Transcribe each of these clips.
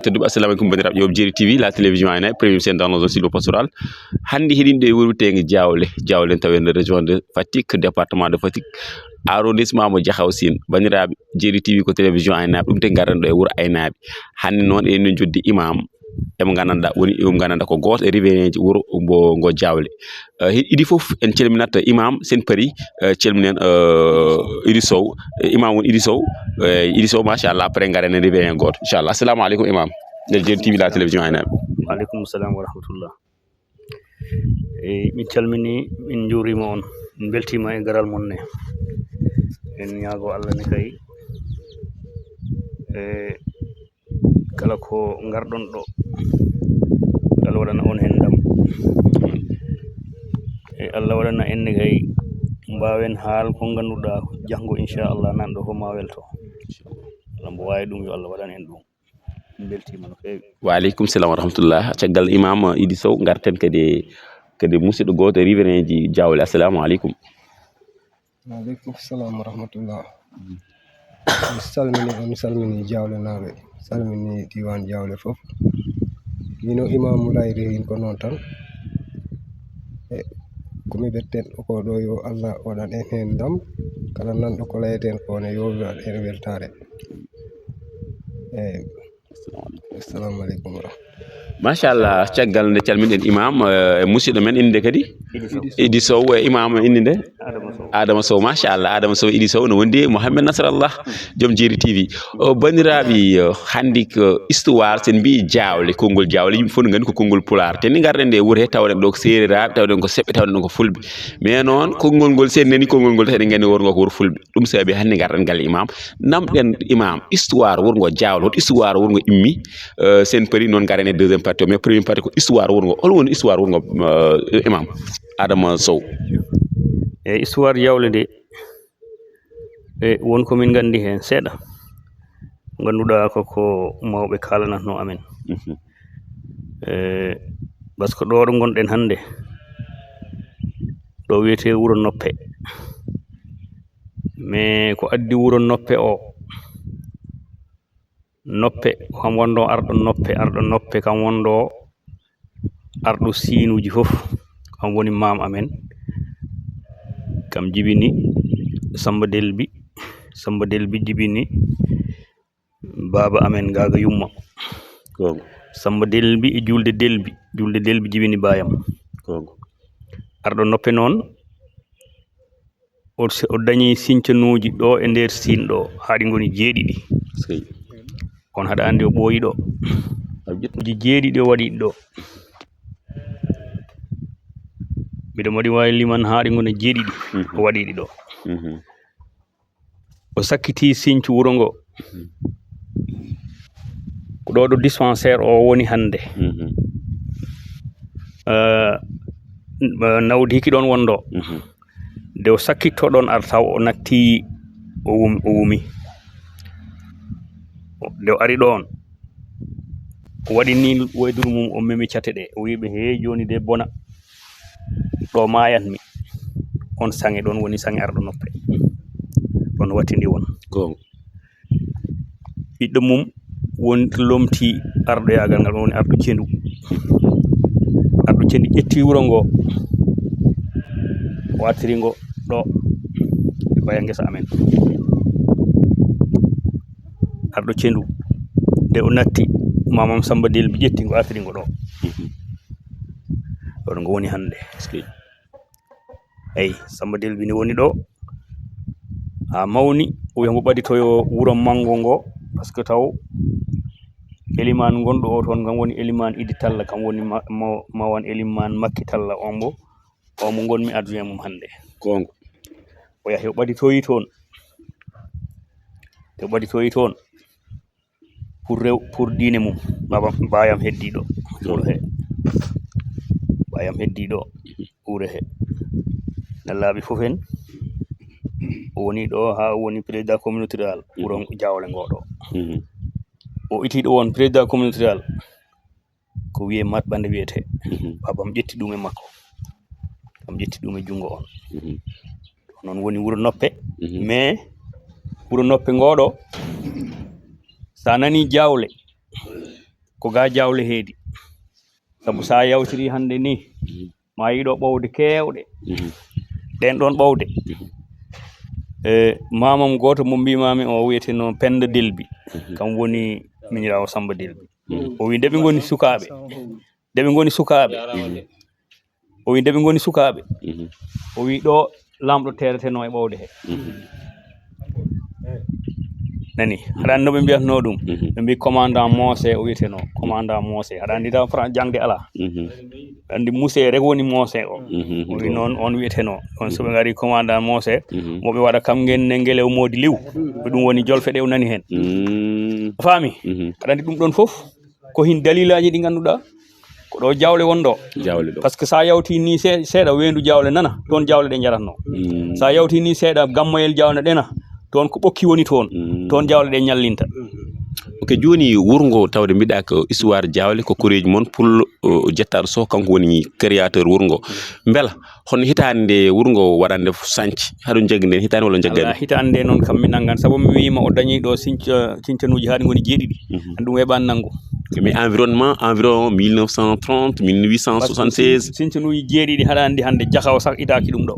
Assalamu alaikum bandiraɓe ƴewɓe Djeri TV la télévision aynaye premier chaîne dans nos silo pastoral hande heɗinɗo e wuurtege Diawle tawi nder région de Fatick département de Fatick arrondissement mo Diahaw Sine bandiraɓe Djeri TV ko télévision aynaɓe ɗum te garanɗo e wuuro aynaɓe hande noon eɗen joddi imam emo gandanɗa ko goto e riverain ji wuuro ngo Diawle iɗi foof en calminat imam sen paari calminen Idy Sow imam woni Idy Sow machallah après garen e riverain goto inchallah assalamu aleykum imam nder Djeri TV la télévision aynaɓe. Waaleykum salam wa rahmatullah. Min calmini min juurima on min beltima e garal mon ne en ñaago Allah ne kay kala ko garɗon ɗo Allah waɗana on hen ndam Allah waɗana enne kay mbawen haal ko ganduɗa janggo inchallah nanɗo fof ma welto Allah mbo wawi ɗum yo Allah waɗan en ɗum beltima no fewi. Waaleykum salam wa rahmatullah caggal imam Idy Sow garten kadi musidɗo goto e riverain ji Diawle assalamu aleykum. Waaleykum salam wa rahmatullah. mi salmini Diawle naɓe salmini diwan Diawle foof mino imam Moulay rewin ko noon tan komi ɓetten ko ɗo yo Allah waɗan en hen ndam kala nanɗo ko layeten kone yo waɗan en weltare. Assalamu aleykum wa rahmatullah. Machallah caggal nde calminɗen imam musidɗo men inde kadi Idy Sow imam inde nde Adama Sow machallah Adama Sow Idy Sow no wondi Mouhamed Nasrallah joom Djeri TV bandiraɓe handi ko histoire sen mbi Diawle konngol Diawle yimɓe foof ne gandi ko konngol Pulaar te ni garɗen nde e wuuro he tawɗen ɗo ko sereraɓe tawɗen ko seɓɓe tawɗen ɗo ko fulɓe mais noon konngol ngol sen nani konngol ngol eɗen gandi wuuro ngo ko wuuro fulɓe ɗum sababi hande garɗen galle imam namɗen imam histoire wuuro ngo Diawle hoto histoire wuuro ngo immi sen paari noon garen e deuxiéme partie mais première partie ko histoire wuuro ngo hol woni histoire wuuro ngo imam Adama Sow. Histoire Diawle nde wonko min gandi hen seeɗa ganduɗa koko mawɓe kalanatno amen par ce que ɗo ɗo gonɗen hande ɗo wiyete wuuro Noppe mais ko addi wuuro Noppe Noppe kam wondo arɗo Noppe kam wondo arɗo siinuji fof kam woni mam amen kam jibini Samba Delbi jibini baba amen Gaga Yumma Samba Delbi e Julde Delbi jibini bayam arɗo Noppe noon o dañi sincanuji ɗo e nder Sine ɗo haɗi goni 7 on haɗa andi o ɓooyi ɗo ji 7 o waɗi ɗo mbiɗo waɗi wawi liman haɗi goni 7 o waɗiɗi ɗo o sakkiti Sinthiou wuuro ngo ko ɗo ɗo dispensaire o woni hande nawdiki ɗon wondo nde o sakkitto ɗon ar taw o natti o wumi nde o ari ɗon o waɗi ni woyduru mum o memi cate ɗe o wiɓe he joni de bona ɗo mayatmi on sange ɗon woni sange arɗo Noppe ɗon wattidi won ɓiɗɗo mum woni lomti arɗo yagal ngal woni arɗo Cendu ƴetti wuuro ngo o artiri ngo ɗo e baya ngesa amen arɗo Cendu nde o natti mamam Samba Delbi ƴetti ngo artiri ngo ɗo ɗon ngo woni hande eyi Samba Delbi ne woni ɗo ha mawni o wiya ngo ɓaditoyo wuuro mango ngo par ce que taw eliman gonɗo o toon kam woni eliman Idy Talla kam woni mawan eliman Makki Talla on mo gonmi adjoint mum hande gonga o yahi o ɓaditoyi toon pour diine mum bayam heddiɗo wuuro he wuuro he laaɓi fof en o woni ɗo ha o woni président communauté rural wuuro Diawle ngoɗo o itiɗo won président communauté rural ko wiye Mat Ɓande wiyete babam ƴetti ɗum e makko kam ƴetti ɗum e jungo on noon woni wuuro Noppe mais wuuro Noppe ngoɗo sa nani Diawle ko ga jawle heedi sabu sa yawtiri hande ni ma yiɗo ɓowde kewɗe ɗen ɗon ɓowde mamam goto mo mbimami o wiyeteno Penda Delbi kam woni minirawo Samba Delbi o wi ndeɓe goni sukaɓe o wi ndeɓe goni sukaɓe o wi ɗo lamɗo tereteno e ɓowde he nani haɗa andi no ɓe mbiyatno ɗum ɓe mbi commandant Mosé o wiyeteno commandant Mosé haɗa andi taw France jangde ala andi Moussé rek woni Mosé o o wi noon on wiyeteno on soɓe gari commandant Mosé moɓe waɗa kam ngenne ngelew modi liw ko ɗum woni jolfe ɗe o nani hen faami aɗa andi ɗum ɗon foof ko hin dalilaji ɗi ganduɗa ko ɗo jawle wonɗo par ce que sa yawti ni seeɗa wendu jawle nana toon jawle ɗe jaratno sa yawti ni seeɗa gammoyel jawle ɗena toon ko ɓokki woni toon jawle ɗe ñallinta ok joni wurgo tawde mbiɗa ko histoire jawle ko koreji moon pullo jettaɗo Sow kanko woni créateur wurgo beela hono hitande nde wurgo waɗande santhi haɗum jaggi nden hitande walla jaggani hitande nde noon kam mi nangan saabu mi wima o dañi ɗo cincanuji haɗi goni jeeɗiɗi andi ɗum weɓani nanggo mais environ 1930 1876 cincanuji jeeɗiɗi haɗa andi hande Diakhaw sak itaki ɗum ɗo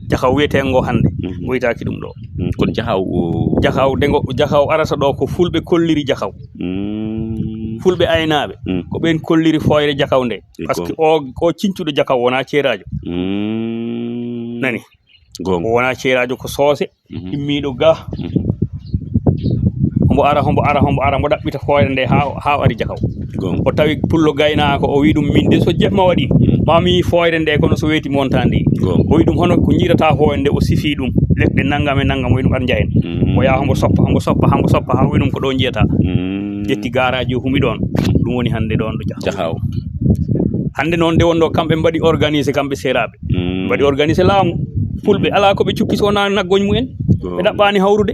Diakhaw wiyetego hande o itaki ɗum ɗo kono Diakhaw arata ɗo ko fulɓe kolliri Diakhaw fulɓe aynaɓe ko ɓen kolliri foyre Diakhaw nde par ce que o cincuɗo Diakhaw wona ceerajo nani o wona ceerajo ko soose immiɗo ga hombo ara mbo ɗaɓɓita foyre nde ha ari Diakhaw o tawi pullo gaynako o wi ɗum min de so jemma waɗi mami foyre nde kono so weeti montandi o wi ɗum hono ko jiirata foyre nde o sifi ɗum leɗɗe naggam o wi ɗum ar jayen o yaha hombo soppa ha wi ɗum ko ɗo jiyata ƴetti garaji o humi ɗon ɗum woni hande ɗon ɗo Diakhaw hande noon nde wonɗo kamɓe mbaɗi organisé kamɓe seeraɓe mbaɗi organisé laamu fulɓe ala ko ɓe cukki so wona naggoñ mumen ɓe ɗaɓɓani hawrude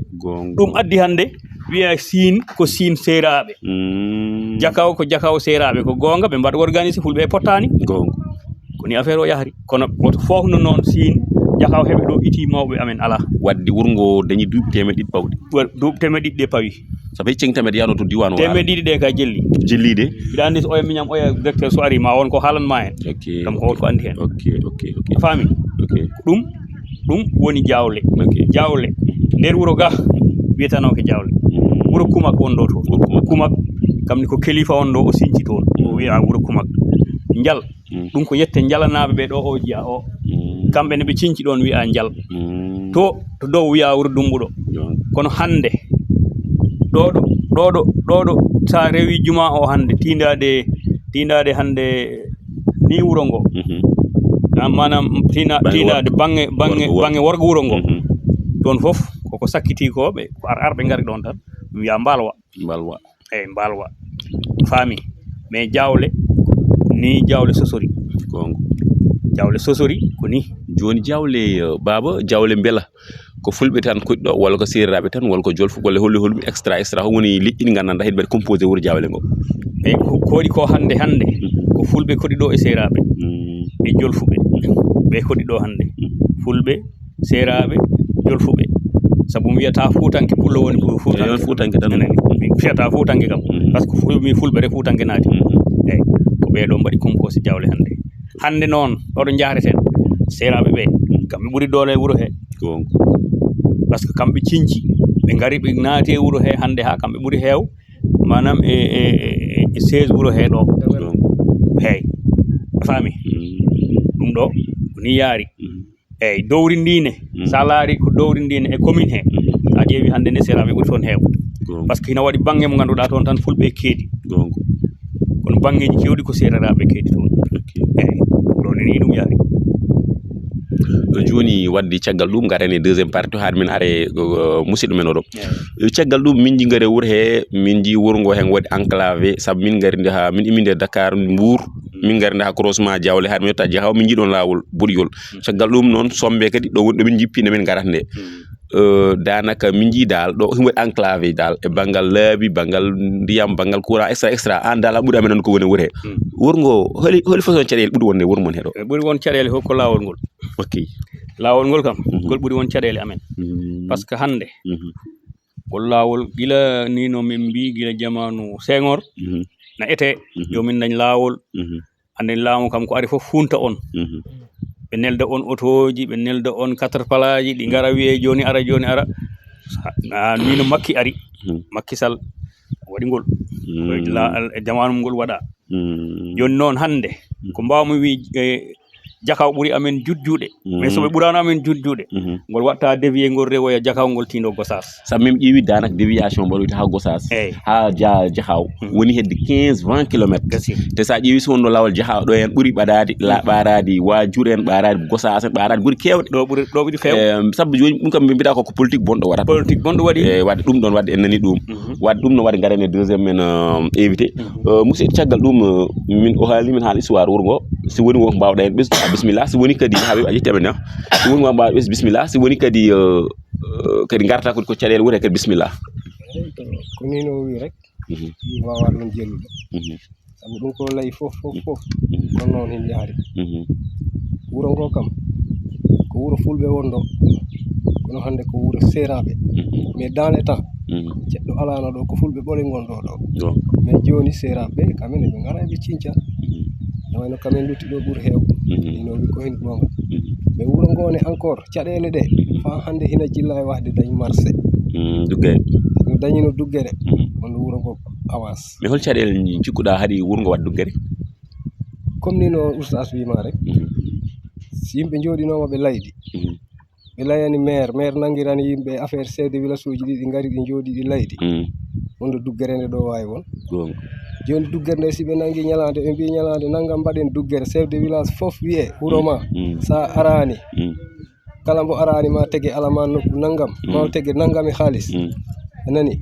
ɗum addi hande wiya Sine ko Sine seeraɓe Diakhaw ko Diakhaw seeraɓe ko gonga ɓe mbaɗi organisé fulɓe pottani koni affaire o yahri kono woto fofno noon Sine Diakhaw heɓe ɗo iti mawɓe amen ala wadde wurgo dañi duuɓi temeɗe ɗiɗi pawɗi duuɓi temeɗe ɗiɗi ɗe pawi so tawi cengtameɗe yano to diwan temeɗe ɗiɗi ɗe ka jellide mbiɗa andi oya miñam oya directeur so ari ma won ko haalanma hen kam ko wonko andi hen a faami ɗum woni jawle nder wuuro ga wiyetanoke jawle wuuro Kumak wonɗo to Kumak kamni ko kelifa on ɗo o sinci toon o wiya wuuro Kumak Njal ɗum ko yette jalanaɓe ɓe ɗo o jiya o kamɓe ne ɓe cinci ɗon wiya Njal to dow wiya wuuro Dumbuɗo kono hande ɗoɗo sa rewi juma o hande tindade hande ni wuuro ngo manam tinade bange worgo wuuro ngo ɗon foof koko sakkiti ko ɓe arɓe gari ɗon tan wiya Mbalwa eyyi Mbalwa faami mais jawle sosori ko ni joni jawle baba jawle beela ko fulɓe tan koɗɗo walla ko seriraɓe tan walla ko jolfu walla holli extra ho woni liƴƴi ɗi gandanɗa heɗi mbaɗi composé wuuro jawle ngo eyyi ko waɗi ko hande ko fulɓe koɗi ɗo e seraɓe e jolfuɓe ɓe koɗi ɗo hande fulɓe seraɓe jolfuɓe saabu mi wiyata fuutanke pullo woni fuutanke tan mi fiyata fuutanke kam par ce que mi fulɓe rek fuutanke naati eyyi ko ɓeɗo mbaɗi composé jawle hande noon ɗoɗo jahreten seraɓe ɓe kamɓe ɓuuri doole wuuro he par ce que kamɓe cinci ɓe gari ɓe naati e wuuro he hande ha kamɓe ɓuuri heew manam e 16 wuuro he ɗo eyyi a faami ɗum ɗo ni yaari eyyi dowri ndine sa laari ko dowri ndine e commune he a ƴeewi hande nde seraɓe ɓuuri toon heew par ce que hina waɗi banggue mo ganduɗa toon tan fulɓe keedi kono banggueji kewɗi ko sereraɓe keedi toon eyyi ɗon ni ɗum yaari joni wadde caggal ɗum garen e deuxiéme partie haade min are musidɗo men oɗo caggal ɗum min jingare wuuro he min ji wuuro ngo hen waɗi enclavé saabu min gari nde ha min immi nde Dakar Mbour min gari nde ha croisement Diawle haade min yetta Diakhaw min jiiɗon lawol Boɗigol caggal ɗum noon sombe kadi ɗo woni ɗo min jippi nde min garata nde danaka min jii dal ɗo himo waɗi enclavé dal e banggal laabi banggal ndiyam banggal courant extra an dal a ɓuuri amen noon ko woni wuuro he wuuro ngo holi façon caɗele ɓuuri wonde wuuro mon heɗo ɓuuri won caɗele ko lawol ngol lawol ngol kam ngol ɓuuri won caɗele amen par ce que hande ngol lawol gila ni no min mbi gila jamanu Senghor na ete jomin dañ laawol anden laamu kam ko ari fof funta on ɓe nelda on otoji ɓe nelda on quatre palaji ɗi ngara wiye joni ara nino makki ari Macky Sall waɗi ngol jamanu ngol waɗa joni noon hande ko mbawmi wi Jakaw ɓuri amen jujjuɗe mais soɓe ɓurano amen jujjuɗe ngol watta dévier ngol rewoya Jakaw ngol tindo Gossas sa même ƴeewi danak déviation mboɗo wiyta ha Gossas ha Jakaw woni hedde 15-20 kilométres te sa ƴeewi so wonno lawol Jakaw ɗo hen ɓuuri ɓaɗade ɓaradi Wajur en ɓaradi Gossas en ɓaradi ɓuuri kewɗe ɗo ɓuuri few saabu joni ɗum kam ɓe mbiɗa koko politique bonɗo waɗata politique bonɗo waɗi wadde ɗum ɗon wadde en nani ɗum wadde ɗum no waɗi garen e deuxiéme men invité musidɗo caggal ɗum min o haali min haala histoire wuuro ngo si woni ko mbawɗa hen ɓesdu bisimilla si woni kadi Habib a ƴettama na si woni ko mbawɗa ɓesdu bisimilla si woni kadi kadi garta ko caɗele wuuro kadi bisimilla ko ni no wi rek wawa ɗum jellude sabu ɗum ko layi fof non noon hen yaari wuuro ngo kam ko wuuro fulɓe wonɗo kono hande ko wuuro seraɓe mais dans les temps ceɗɗo alano ɗo ko fulɓe ɓole gonɗo ɗo mais joni seraɓe kamen eɓe gara eɓe cinca nawayno kamen lutti ɗo ɓuuri heew ino wi ko hen gonga mais wuuro ngone encore caɗele ɗe fa hande ina jilla e wahde dañi marché duggere no dañino duggere on wuuro ngo avance mais hol caɗele cikkuɗa haɗi wuuro ngo waɗa duggere comme ni no oustas wima rek si yimɓe jooɗinoma ɓe laydi ɓe layani maire nanguirani yimɓe affaire chef de village uji ɗi ngari ɗi jooɗi ɗi laydi wonde duggere nde ɗo wawi won joni duggere nde si ɓe nangui ñalade ɓe mbi ñalade naggam mbaɗen duggere chef de village foof wiye wuuro ma sa arani kala mbo arani ma tegue alama nokku naggam ma tegue naggam e haalis anani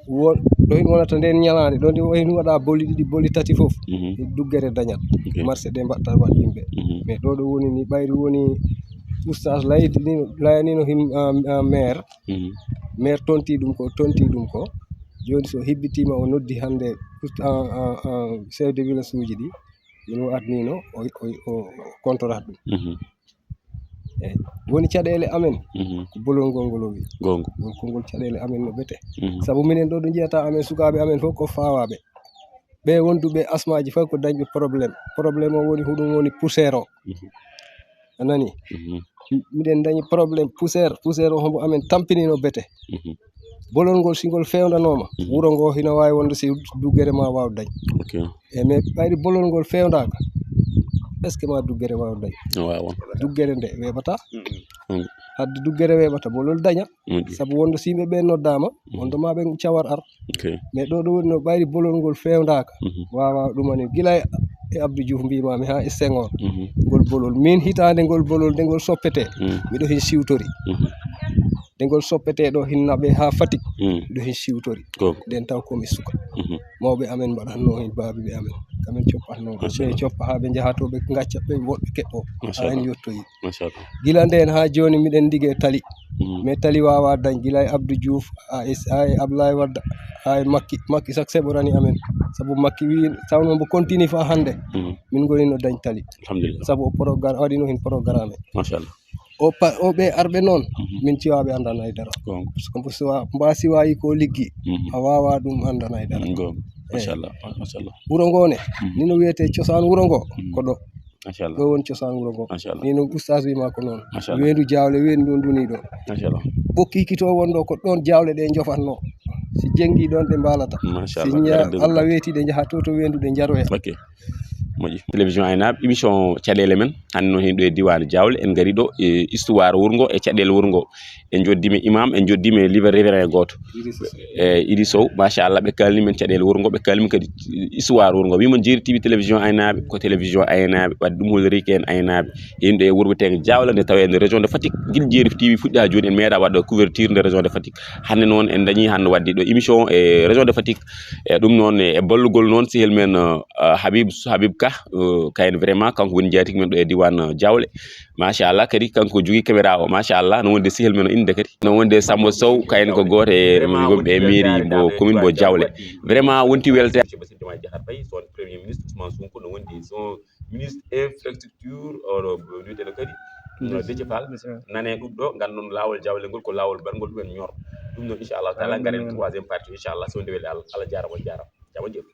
won ɗo hin wonata nden ñalade ɗo ndi hin waɗa boli ɗiɗi boli tati foof duggere dañat marché ɗe mbatta waɗ yimɓe mais ɗo ɗo woni ni ɓayri woni oustas layanino hin maire tonti ɗum ko joni so hibbitima o noddi hande chef de village uji ɗi min waɗnino o contorat ɗum eyyi woni caɗele amen ko bolol ngol ngol o wi ngol kongol caɗele amen no ɓete saabu minen ɗo ɗo jiyata amen sukaɓe amen fof ko fawaɓe ɓe wonduɓe asmaji fof ko dañɓe probléme o woni huɗum woni poussiére o anani miɗen dañi probléme poussiére o hombo amen tampinino bete bolol ngol sigol fewdanoma wuuro ngo hina wawi wonde si duggere ma waw dañ e mais ɓayri bolol ngol fewdaka est ce que ma duggere waw dañ duggere nde weɓata hadde duggere weɓata bolol daña saabu wonde so yimɓeɓe noddama wonde ma ɓe cawar ar mais ɗo ɗo woni no ɓayri bolol ngol fewdaka wawa ɗumani guila e Abdou Diouf mbimami ha e Senghor ngol bolol min hitande ngol bolol nde ngol soppete miɗo hen siwtori nde ngol soppete ɗo hinnaɓe ha Fatick miɗo hen siwtori nden taw komi suka mawɓe amen mbaɗatno hen babiɓe amen kamen coppatno ɓe coppa ha ɓe jaaha to ɓe gacca ɓe woɗɓe keɓɓo ha en yettoyi guila nden ha joni miɗen liggue tali mais tali wawa dañ guila e Abdou Diouf ha e Abdoulaye Wade ha e Macky sak seɓorani amen saabu Macky wi tawno mbo continue fa hande min gonino dañ tali saabu o programme waɗino hen programme o ɓe arɓe noon min ciwaɓe andana e dara par ce que mbasi wayi ko liggi a wawa ɗum andana e dara machallah wuuro ngone nino wiyete cosaan wuuro ngo ko ɗo ɗo woni cosaan wuuro ngo nino oustas wima ko noon wendu jawle wendu nduni ɗo ɓokkiki to wonɗo ko ɗon jawle ɗe jofatno si jenggi ɗon ɗe mbalata si Allah weeti ɗe jaaha to wendu ɗe jaroya moƴƴi télévision aynaɓe émission caɗele men hande noon hen ɗo e diwan Diawle en gari ɗo e histoire wuuro ngo e caɗele wuuro ngo en joddima imam en joddima liver révérend goto Idy Sow machallah ɓe kalni men caɗele wuuro ngo ɓe kalni kadi histoire wuuro ngo wimon Jeeri TV télévision aynaɓe ko télévision aynaɓe wadde ɗum holoriki en aynaɓe hen ɗo e wuurbitegen Diawle nde tawe nde région de Fatick guila Jeeri TV fuɗɗi ha joni en meeɗa wadde couverture nde région de Fatick hande noon en dañi hande wadde ɗo émission e région de Fatick e ɗum noon e ballugol noon sehil men Habib Ka kayne vraiment kanko woni jaatigui men ɗo e diwan Diawle machallah kadi kanko jogui caméra o machallah no wonde sehil men o inde kadi no wonde Samba Sow kayne ko goto e gonɓe e mairie mo commune mo Diawle vraiment wonti welte Bassirou Diomaye Diakhar Faye son premier ministre Ousmane Sonko no wondi son ministre infrastructure oɗo wiyeteno kadi Déthié Fall nane ɗum ɗo gandon lawol Diawle ngol ko lawol bargol ɗumen ñor ɗum noon inchallahu taala garen troisiéme partie inchallah so nde weeli Allah jarama on jarama jama jeeɗu